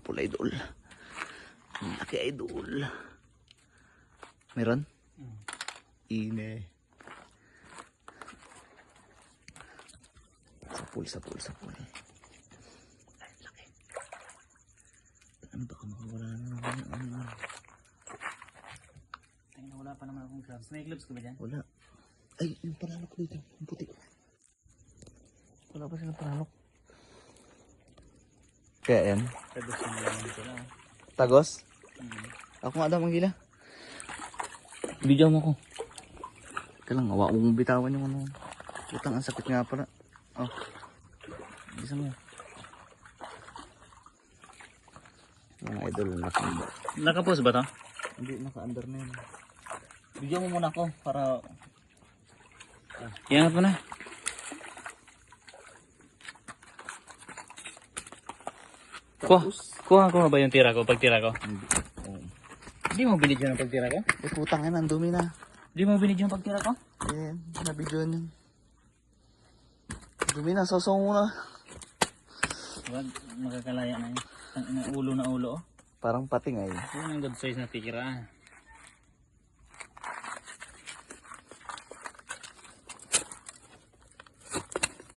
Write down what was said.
pula idol. Ang laki idol. Meron? Ine. Sa pool. Ay, laki. Ano baka makawala na naman? Wala pa naman akong gloves. May gloves ko ba dyan? Wala. Ay, yung panalok dito. Yung puti. Wala pa silang panalok. Kaya yan? Tagos yung naman sila. Tagos? Ako nga daw manggila. Video mo ko. Kailang awa kong bitawan yung ano. Utang, ang sakit nga pala. Oh. Bisa mo. Mga idol, naka-under. Nakapos ba to? Hindi, naka-under na yun. Video mo muna ako para... Iangat mo na. Kuha ko ba yung tira ko pag tira ko? Hindi. Oh. Hindi mo binidyo ng pagtira ko? Eh, putang yan, ang dumi na. Hindi mo binidyo ng pagtira ko? Eh, nabidyoan yun. Dumi na, sosong mo na. Wag, makakalaya na yun. Ang ulo na ulo. Parang pating ay. Yun ang good size na tira.